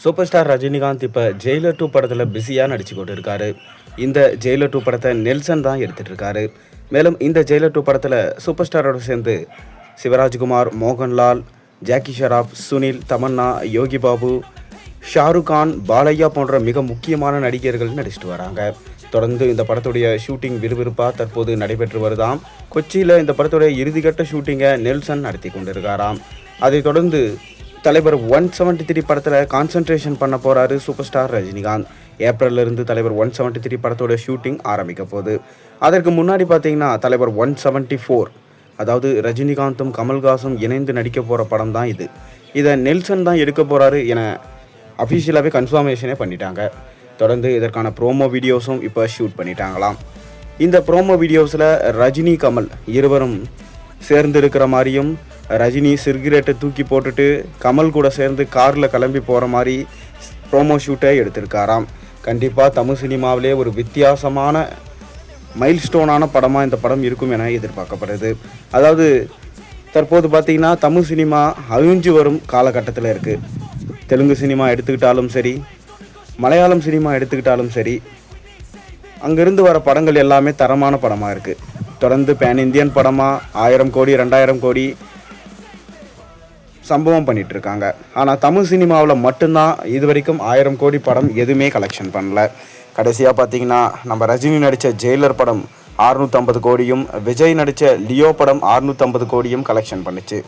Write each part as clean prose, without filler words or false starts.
Super star Rajinikanth இப்போ Jailer 2 படத்தில் பிஸியாக நடிச்சு கொண்டு இருக்காரு. இந்த ஜெயிலர் 2 படத்தை நெல்சன் தான் எடுத்துகிட்டு இருக்காரு. மேலும் இந்த ஜெயிலர் 2 படத்தில் சூப்பர் ஸ்டாரோடு சேர்ந்து சிவராஜ்குமார், மோகன்லால், ஜாக்கி ஷராப், சுனில், தமன்னா, யோகி பாபு, ஷாருக் கான், பாலையா போன்ற மிக முக்கியமான நடிகர்கள் நடிச்சிட்டு வராங்க. தொடர்ந்து இந்த படத்துடைய ஷூட்டிங் விறுவிறுப்பாக தற்போது நடைபெற்று வருதாம். கொச்சியில் இந்த படத்துடைய இறுதிக்கட்ட ஷூட்டிங்கை நெல்சன் நடத்தி கொண்டிருக்காராம். அதைத் தொடர்ந்து தலைவர் 173 படத்தில் கான்சன்ட்ரேஷன் பண்ண போகிறாரு சூப்பர் ஸ்டார் ரஜினிகாந்த். ஏப்ரல்லிருந்து தலைவர் 173 படத்தோட ஷூட்டிங் ஆரம்பிக்க போகுது. அதற்கு முன்னாடி பார்த்தீங்கன்னா தலைவர் 174, அதாவது ரஜினிகாந்தும் கமல்ஹாசும் இணைந்து நடிக்க போகிற படம் தான் இது. இதை நெல்சன் தான் எடுக்க போகிறாரு என அஃபிஷியலாகவே கன்ஃபர்மேஷனே பண்ணிட்டாங்க. தொடர்ந்து இதற்கான ப்ரோமோ வீடியோஸும் இப்போ ஷூட் பண்ணிட்டாங்களாம். இந்த ப்ரோமோ வீடியோஸில் ரஜினி, கமல் இருவரும் சேர்ந்து இருக்கிற மாதிரியும், ரஜினி சிகரெட்டை தூக்கி போட்டுட்டு கமல் கூட சேர்ந்து காரில் கிளம்பி போகிற மாதிரி ப்ரோமோ ஷூட்டை எடுத்திருக்காராம். கண்டிப்பாக தமிழ் சினிமாவிலே ஒரு வித்தியாசமான மைல்ஸ்டோனான படமாக இந்த படம் இருக்கும் என எதிர்பார்க்கப்படுது. அதாவது தற்போது பார்த்திங்கன்னா தமிழ் சினிமா அழிஞ்சு வரும் காலகட்டத்தில் இருக்குது. தெலுங்கு சினிமா எடுத்துக்கிட்டாலும் சரி, மலையாளம் சினிமா எடுத்துக்கிட்டாலும் சரி, அங்கேருந்து வர படங்கள் எல்லாமே தரமான படமாக இருக்குது. தொடர்ந்து பேன் இந்தியன் படமாக 1000 கோடி 2000 கோடி சம்பவம் பண்ணிகிட்ருக்காங்க. ஆனால் தமிழ் சினிமாவில் மட்டும்தான் இது வரைக்கும் 1000 கோடி படம் எதுவுமே கலெக்ஷன் பண்ணல. கடைசியாக பார்த்தீங்கன்னா நம்ம ரஜினி நடித்த ஜெயிலர் படம் 650 கோடியும், விஜய் நடித்த லியோ படம் 650 கோடியும் கலெக்ஷன் பண்ணிச்சு.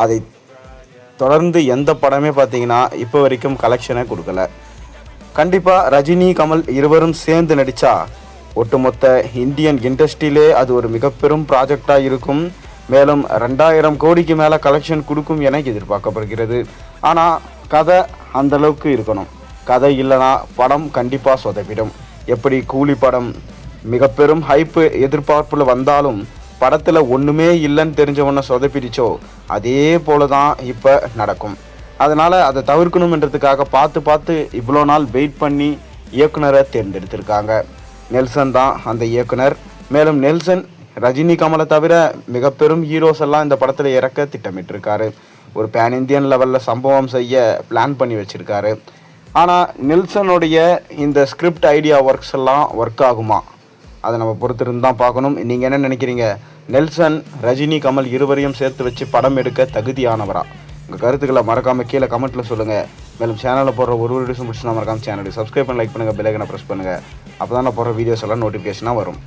அதை தொடர்ந்து எந்த படமே பார்த்தீங்கன்னா இப்போ வரைக்கும் கலெக்ஷனை கொடுக்கல. கண்டிப்பாக ரஜினி, கமல் இருவரும் சேர்ந்து நடித்தா ஒட்டுமொத்த இந்தியன் இண்டஸ்ட்ரியிலே அது ஒரு மிக பெரும் ப்ராஜெக்டாக இருக்கும். மேலும் 2000 கோடிக்கு மேலே கலெக்ஷன் கொடுக்கும் என எதிர்பார்க்கப்படுகிறது. ஆனால் கதை அந்தளவுக்கு இருக்கணும். கதை இல்லைனா படம் கண்டிப்பாக சொதப்பிடும். எப்படி கூலி படம் மிக பெரும் ஹைப்பு எதிர்பார்ப்பில் வந்தாலும் படத்தில் ஒன்றுமே இல்லைன்னு தெரிஞ்சவொன்னே சொதப்பிடிச்சோ, அதே போல தான் இப்போ நடக்கும். அதனால் அதை தவிர்க்கணுன்றதுக்காக பார்த்து இவ்வளோ நாள் வெயிட் பண்ணி இயக்குனரை தேர்ந்தெடுத்திருக்காங்க. நெல்சன் தான் அந்த இயக்குனர். மேலும் நெல்சன் ரஜினி, கமலை தவிர மிக பெரும் ஹீரோஸ் எல்லாம் இந்த படத்தில் இறக்க திட்டமிட்டிருக்காரு. ஒரு பேன் இந்தியன் லெவலில் சம்பவம் செய்ய பிளான் பண்ணி வச்சுருக்காரு. ஆனால் நெல்சனுடைய இந்த ஸ்கிரிப்ட் ஐடியா ஒர்க்ஸ் எல்லாம் ஒர்க் ஆகுமா, அதை நம்ம பொறுத்திருந்து தான் பார்க்கணும். நீங்கள் என்ன நினைக்கிறீங்க? நெல்சன் ரஜினி, கமல் இருவரையும் சேர்த்து வச்சு படம் எடுக்க தகுதியானவரா? உங்கள் கருத்துக்களை மறக்காமல் கீழே கமெண்ட்டில் சொல்லுங்கள். மேலும் சேனலில் போடுற ஒரு வீடியோஸும் பிடிச்சினா மறக்காமல் சேனலுக்கு சப்ஸ்கிரைப் பண்ணி லைக் பண்ணுங்கள், பெல் ஐக்கனை ப்ரெஸ் பண்ணுங்கள். அப்போ தான் நான் போடுற வீடியோஸ் எல்லாம் நோட்டிஃபிகேஷனாக வரும்.